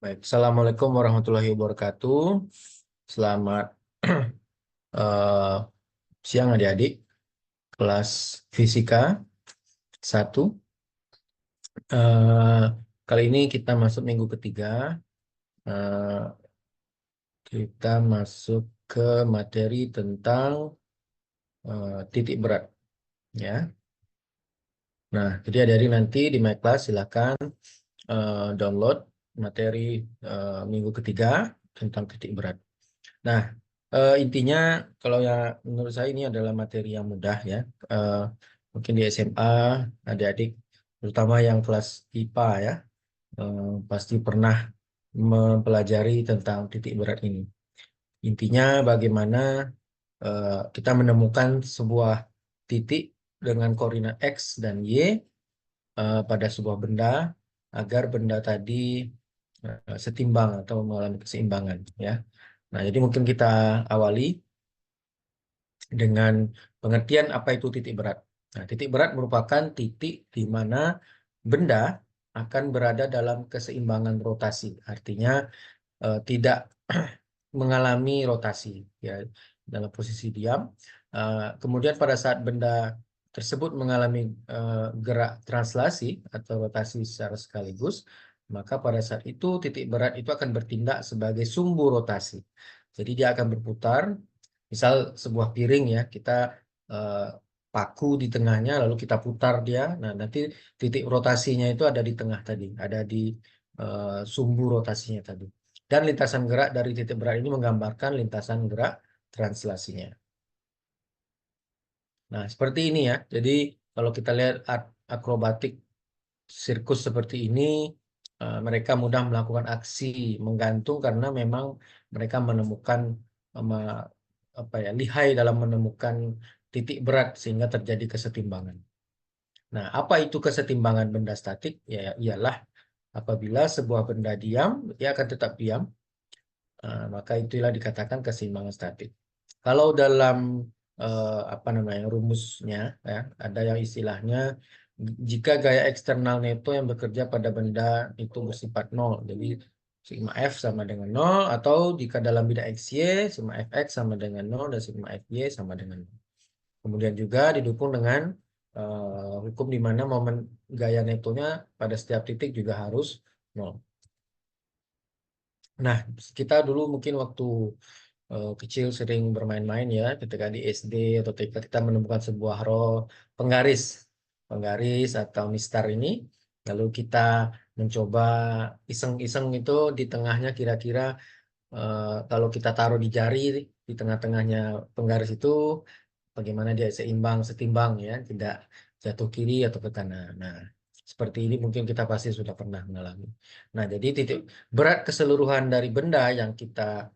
Baik, Assalamualaikum warahmatullahi wabarakatuh. Selamat eh, siang adik-adik, kelas Fisika 1. Eh, Kali ini kita masuk minggu ketiga. Eh, kita masuk ke materi tentang titik berat. Ya. Nah, jadi adik-adik nanti di My Class silakan download materi minggu ketiga tentang titik berat. Nah, intinya kalau ya menurut saya ini adalah materi yang mudah ya. Eh, Mungkin di SMA adik-adik terutama yang kelas IPA ya pasti pernah mempelajari tentang titik berat ini. Intinya bagaimana kita menemukan sebuah titik dengan koordinat X dan Y pada sebuah benda agar benda tadi setimbang atau mengalami keseimbangan ya. Nah, jadi mungkin kita awali dengan pengertian apa itu titik berat. Nah, titik berat merupakan titik di mana benda akan berada dalam keseimbangan rotasi. Artinya tidak mengalami rotasi ya dalam posisi diam. Kemudian pada saat benda tersebut mengalami gerak translasi atau rotasi secara sekaligus, maka pada saat itu titik berat itu akan bertindak sebagai sumbu rotasi. Jadi dia akan berputar. Misal sebuah piring ya, kita eh, paku di tengahnya lalu kita putar dia. Nah, nanti titik rotasinya itu ada di tengah tadi, ada di sumbu rotasinya tadi. Dan lintasan gerak dari titik berat ini menggambarkan lintasan gerak translasinya. Nah, seperti ini ya. Jadi kalau kita lihat akrobatik sirkus seperti ini, mereka mudah melakukan aksi menggantung karena memang mereka menemukan apa ya, lihai dalam menemukan titik berat sehingga terjadi kesetimbangan. Nah, apa itu kesetimbangan benda statik? Ya, ialah apabila sebuah benda diam, dia akan tetap diam. Maka itulah dikatakan keseimbangan statik. Kalau dalam apa namanya rumusnya ya, ada yang istilahnya jika gaya eksternal neto yang bekerja pada benda itu bersifat nol. Jadi sigma F sama dengan nol, atau jika dalam bidang XY sigma Fx sama dengan nol dan sigma Fy sama dengan nol. Kemudian juga didukung dengan hukum di mana momen gaya netonya pada setiap titik juga harus nol. Nah, kita dulu mungkin waktu kecil sering bermain-main ya, ketika di SD atau TK kita menemukan sebuah row penggaris, penggaris atau mistar ini, lalu kita mencoba iseng-iseng itu di tengahnya kira-kira kalau kita taruh di jari di tengah-tengahnya penggaris itu, bagaimana dia seimbang, setimbang ya, tidak jatuh kiri atau ke kanan. Nah, seperti ini mungkin kita pasti sudah pernah mengalami. Nah, jadi titik berat keseluruhan dari benda yang kita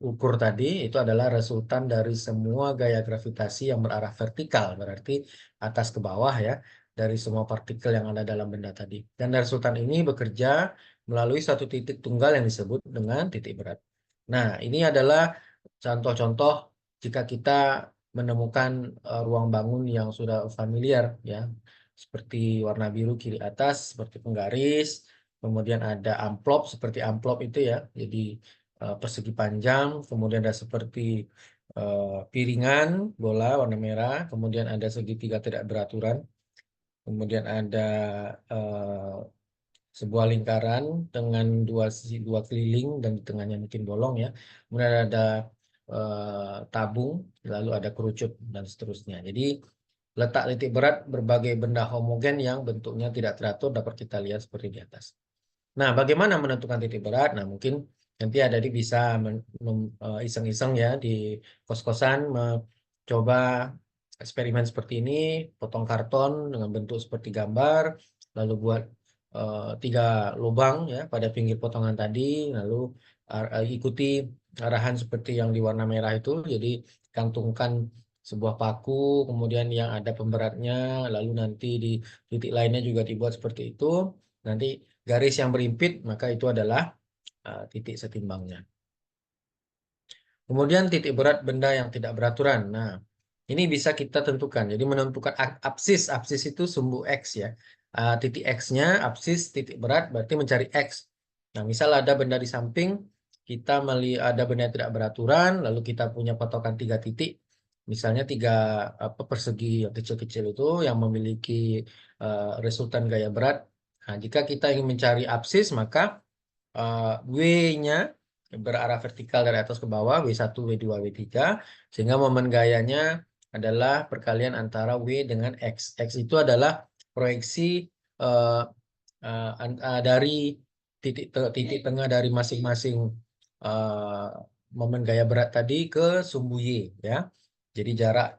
ukur tadi itu adalah resultan dari semua gaya gravitasi yang berarah vertikal, berarti atas ke bawah ya, dari semua partikel yang ada dalam benda tadi. Dan resultan ini bekerja melalui satu titik tunggal yang disebut dengan titik berat. Nah, ini adalah contoh-contoh jika kita menemukan ruang bangun yang sudah familiar ya, seperti warna biru kiri atas seperti penggaris, kemudian ada amplop seperti amplop itu ya, jadi persegi panjang, kemudian ada seperti piringan bola warna merah, kemudian ada segitiga tidak beraturan, kemudian ada eh, sebuah lingkaran dengan dua sisi, dua keliling dan di tengahnya mungkin bolong ya. Kemudian ada tabung, lalu ada kerucut dan seterusnya. Jadi letak titik berat berbagai benda homogen yang bentuknya tidak teratur dapat kita lihat seperti di atas. Nah, bagaimana menentukan titik berat? Nah, mungkin nanti ada di bisa iseng-iseng ya di kos-kosan mencoba eksperimen seperti ini, potong karton dengan bentuk seperti gambar, lalu buat tiga lubang ya pada pinggir potongan tadi, lalu ikuti arahan seperti yang di warna merah itu, jadi kantungkan sebuah paku, kemudian yang ada pemberatnya, lalu nanti di titik lainnya juga dibuat seperti itu. Nanti garis yang berimpit, maka itu adalah titik setimbangnya. Kemudian titik berat benda yang tidak beraturan. Nah, ini bisa kita tentukan. Jadi menentukan absis. Absis itu sumbu X ya. Titik X-nya, absis, titik berat, berarti mencari X. Nah, misal ada benda di samping, kita melihat ada benda yang tidak beraturan, lalu kita punya patokan 3 titik, misalnya 3 persegi yang kecil-kecil itu yang memiliki resultan gaya berat. Nah, jika kita ingin mencari absis, maka W-nya berarah vertikal dari atas ke bawah, W1, W2, W3, sehingga momen gayanya adalah perkalian antara W dengan X. X itu adalah proyeksi uh, dari titik tengah dari masing-masing momen gaya berat tadi ke sumbu Y, ya. Jadi jarak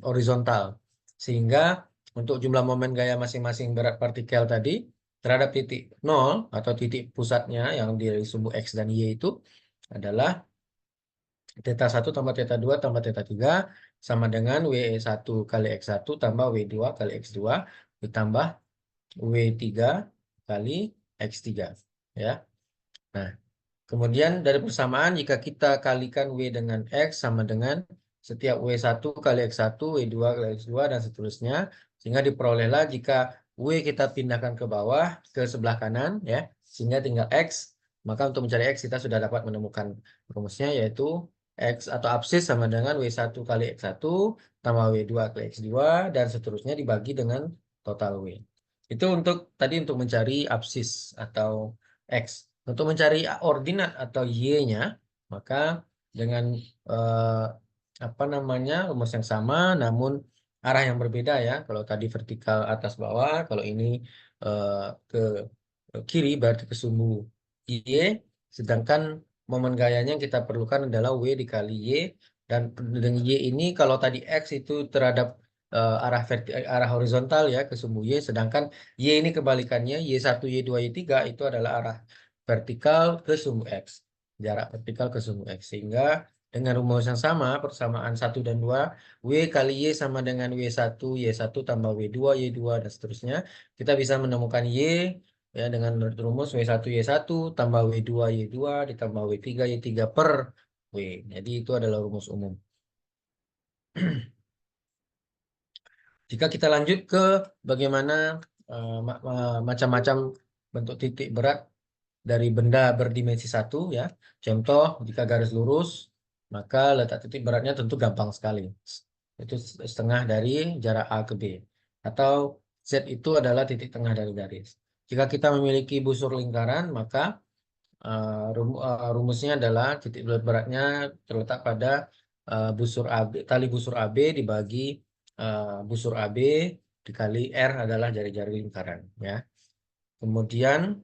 horizontal. Sehingga untuk jumlah momen gaya masing-masing berat partikel tadi terhadap titik 0 atau titik pusatnya yang di sumbu X dan Y itu adalah theta 1 tambah theta 2 tambah theta 3 sama dengan W1 kali X1 tambah W2 kali X2 ditambah W3 kali X3, ya. Nah, kemudian dari persamaan jika kita kalikan W dengan X sama dengan setiap W1 kali X1, W2 kali X2 dan seterusnya, sehingga diperolehlah jika W kita pindahkan ke bawah ke sebelah kanan, ya, sehingga tinggal X, maka untuk mencari X kita sudah dapat menemukan rumusnya, yaitu X atau absis sama dengan W1 kali X1 tambah W2 kali X2 dan seterusnya dibagi dengan total W. Itu untuk tadi untuk mencari absis atau X. Untuk mencari ordinat atau Y-nya, maka dengan eh, apa namanya rumus yang sama, namun arah yang berbeda, ya. Kalau tadi vertikal atas bawah, kalau ini ke kiri berarti ke sumbu Y, sedangkan momen gayanya yang kita perlukan adalah W dikali Y, dan dengan Y ini kalau tadi X itu terhadap arah horizontal, ya, ke sumbu Y, sedangkan Y ini kebalikannya, Y1, Y2, Y3 itu adalah arah vertikal ke sumbu X. Jarak vertikal ke sumbu X. Sehingga dengan rumus yang sama, persamaan 1 dan 2, W kali Y sama dengan W1, Y1 tambah W2, Y2, dan seterusnya. Kita bisa menemukan Y, ya, dengan rumus W1, Y1 tambah W2, Y2 ditambah W3, Y3 per W. Jadi itu adalah rumus umum. Jika kita lanjut ke bagaimana macam-macam bentuk titik berat dari benda berdimensi 1, ya. Contoh, jika garis lurus, maka letak titik beratnya tentu gampang sekali. Itu setengah dari jarak A ke B. Atau Z itu adalah titik tengah dari garis. Jika kita memiliki busur lingkaran, maka rumusnya adalah titik beratnya terletak pada busur AB, tali busur AB dibagi busur AB dikali R adalah jari-jari lingkaran, ya. Kemudian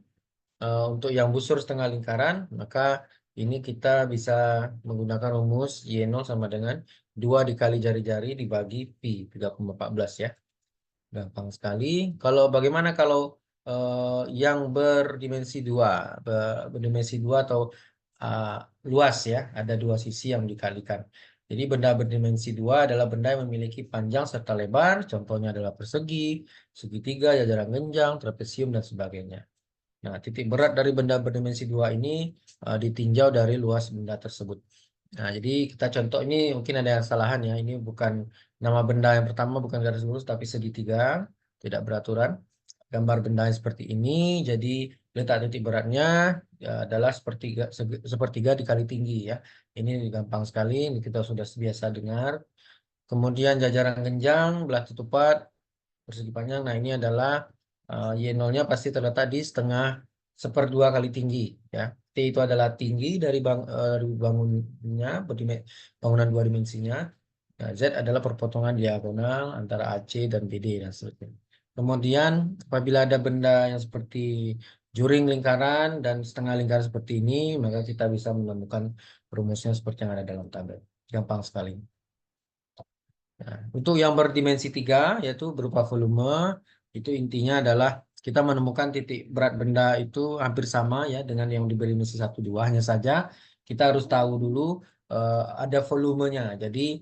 untuk yang busur setengah lingkaran, maka ini kita bisa menggunakan rumus Y0 sama dengan 2 dikali jari-jari dibagi Pi 3,14, ya. Gampang sekali. Kalau bagaimana kalau yang berdimensi 2, berdimensi 2 atau uh, luas, ya, ada 2 sisi yang dikalikan. Jadi benda berdimensi 2 adalah benda yang memiliki panjang serta lebar, contohnya adalah persegi, segitiga, jajaran genjang, trapesium, dan sebagainya. Nah, titik berat dari benda berdimensi 2 ini ditinjau dari luas benda tersebut. Nah, jadi kita contoh ini mungkin ada yang kesalahan, ya. Ini bukan nama benda yang pertama, bukan garis lurus, tapi segitiga, tidak beraturan. Gambar benda yang seperti ini, jadi letak titik beratnya adalah sepertiga dikali tinggi, ya. Ini gampang sekali, ini kita sudah biasa dengar. Kemudian jajaran genjang, belah ketupat, persegi panjang. Nah, ini adalah Y0-nya pasti terletak di setengah seperdua kali tinggi, ya. T itu adalah tinggi dari bangunannya, bangunan 2 dimensinya. Nah, Z adalah perpotongan diagonal antara AC dan BD dan seterusnya. Kemudian apabila ada benda yang seperti juring lingkaran dan setengah lingkaran seperti ini, maka kita bisa menemukan rumusnya seperti yang ada dalam tabel. Gampang sekali. Nah, untuk yang berdimensi 3, yaitu berupa volume, itu intinya adalah kita menemukan titik berat benda itu hampir sama, ya, dengan yang berdimensi 1, 2. Hanya saja kita harus tahu dulu ada volumenya. Jadi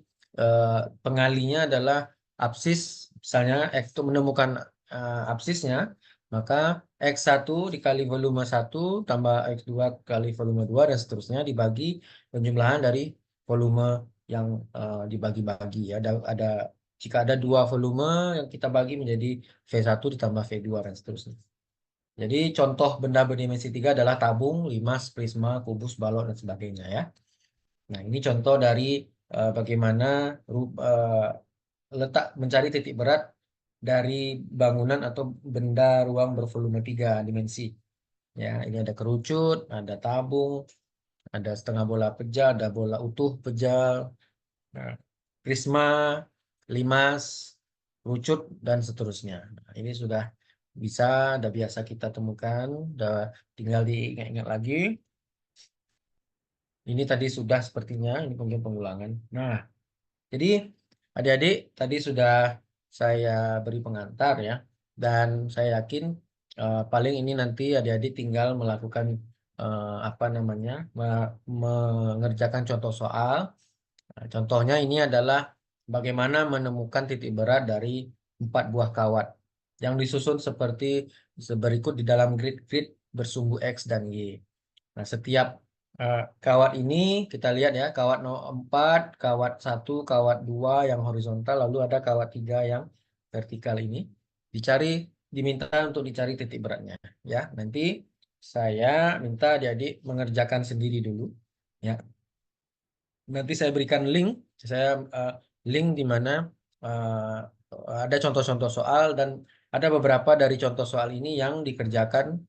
pengalinya adalah absis, misalnya X, untuk menemukan absisnya, maka X1 dikali volume 1 tambah X2 kali volume 2 dan seterusnya dibagi penjumlahan dari volume yang dibagi-bagi, ya. Ada jika ada 2 volume yang kita bagi menjadi V1 ditambah V2 dan seterusnya. Jadi contoh benda berdimensi 3 adalah tabung, limas, prisma, kubus, balok, dan sebagainya ya. Nah, ini contoh dari bagaimana letak mencari titik berat dari bangunan atau benda ruang bervolume 3 dimensi. Ya, ini ada kerucut, ada tabung, ada setengah bola pejal, ada bola utuh pejal, nah, prisma, limas, kerucut, dan seterusnya. Nah, ini udah biasa kita temukan, udah tinggal diingat-ingat lagi. Ini tadi sudah sepertinya, ini mungkin pengulangan. Nah, jadi adik-adik tadi sudah saya beri pengantar ya, dan saya yakin paling ini nanti adik-adik tinggal melakukan apa namanya, mengerjakan contoh soal. Nah, contohnya ini adalah bagaimana menemukan titik berat dari 4 buah kawat yang disusun seperti berikut di dalam grid-grid bersumbu X dan Y. Nah, setiap kawat ini kita lihat ya, kawat 4, kawat 1, kawat 2 yang horizontal, lalu ada kawat 3 yang vertikal ini. Diminta untuk dicari titik beratnya. Ya, nanti saya minta adik-adik mengerjakan sendiri dulu. Ya, nanti saya berikan link, saya link di mana uh, ada contoh-contoh soal dan ada beberapa dari contoh soal ini yang dikerjakan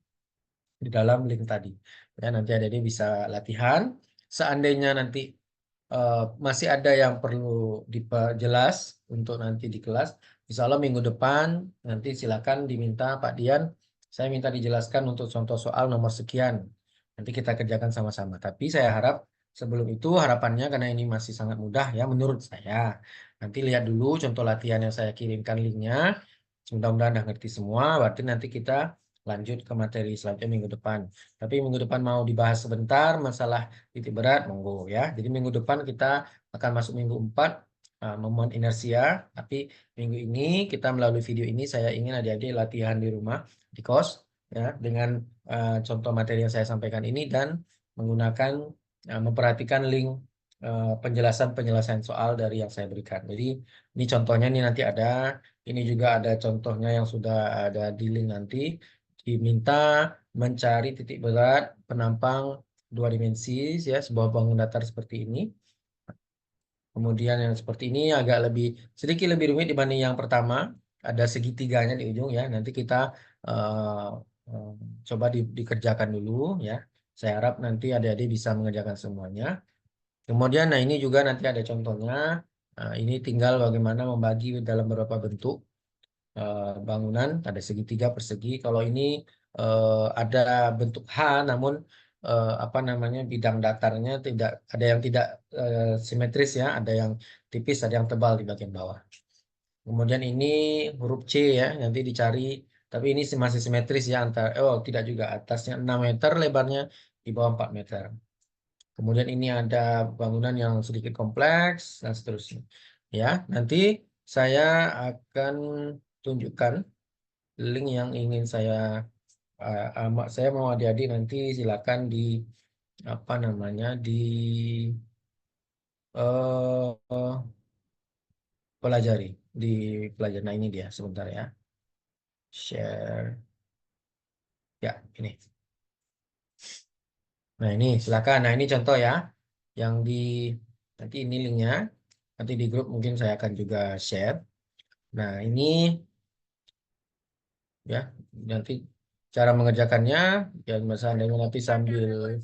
di dalam link tadi. Ya, nanti adik-adik bisa latihan. Seandainya nanti masih ada yang perlu diperjelas untuk nanti di kelas, insya Allah minggu depan nanti silakan diminta Pak Dian, saya minta dijelaskan untuk contoh soal nomor sekian. Nanti kita kerjakan sama-sama. Tapi saya harap sebelum itu harapannya karena ini masih sangat mudah ya menurut saya. Nanti lihat dulu contoh latihan yang saya kirimkan linknya. Mudah-mudahan udah ngerti semua. Berarti nanti kita lanjut ke materi selanjutnya minggu depan. Tapi minggu depan mau dibahas sebentar masalah titik berat, monggo ya. Jadi minggu depan kita akan masuk minggu 4, momen inersia. Tapi minggu ini kita melalui video ini saya ingin adik-adik latihan di rumah, di kos, ya, dengan contoh materi yang saya sampaikan ini dan menggunakan memperhatikan link penjelasan-penjelasan soal dari yang saya berikan. Jadi ini contohnya nih nanti ada, ini juga ada contohnya yang sudah ada di link nanti. Diminta mencari titik berat penampang 2 dimensi ya sebuah bangun datar seperti ini. Kemudian yang seperti ini sedikit lebih rumit dibanding yang pertama. Ada segitiganya di ujung ya. Nanti kita eh, eh, coba dikerjakan dulu ya. Saya harap nanti adik-adik bisa mengerjakan semuanya. Kemudian, nah ini juga nanti ada contohnya. Ini tinggal bagaimana membagi dalam beberapa bentuk bangunan. Ada segitiga, persegi. Kalau ini ada bentuk H, namun apa namanya bidang datarnya ada yang tidak simetris ya, ada yang tipis, ada yang tebal di bagian bawah. Kemudian ini huruf C ya, nanti dicari. Tapi ini masih simetris ya tidak juga atasnya 6 meter, lebarnya di bawah 4 meter. Kemudian ini ada bangunan yang sedikit kompleks dan seterusnya. Ya, nanti saya akan tunjukkan link yang ingin saya mau adik-adik nanti silakan di apa namanya eh, pelajari di pelajaran. Nah, ini dia sebentar ya. Share. Ya, ini. Nah, ini silakan. Nah, ini contoh ya. Yang nanti ini linknya. Nanti di grup mungkin saya akan juga share. Nah, ini ya nanti cara mengerjakannya ya misalnya nanti sambil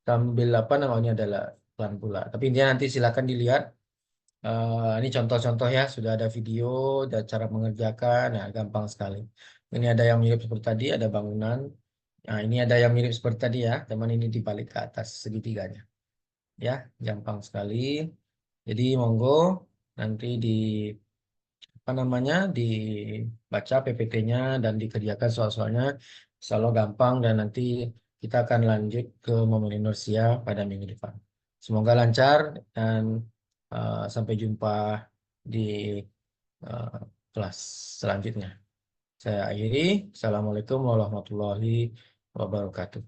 sambil apa namanya adalah pelan pula. Tapi intinya nanti silakan dilihat. Ini contoh-contoh ya, sudah ada video, ada cara mengerjakan, nah gampang sekali. Ini ada yang mirip seperti tadi, ada bangunan. Nah, ini ada yang mirip seperti tadi ya, teman ini dibalik ke atas segitiganya. Ya, gampang sekali. Jadi monggo nanti apa namanya dibaca PPT-nya dan dikerjakan soal-soalnya. Selalu gampang dan nanti kita akan lanjut ke momen inersia pada minggu depan. Semoga lancar dan sampai jumpa di eh, kelas selanjutnya. Saya akhiri. Assalamualaikum warahmatullahi wabarakatuh.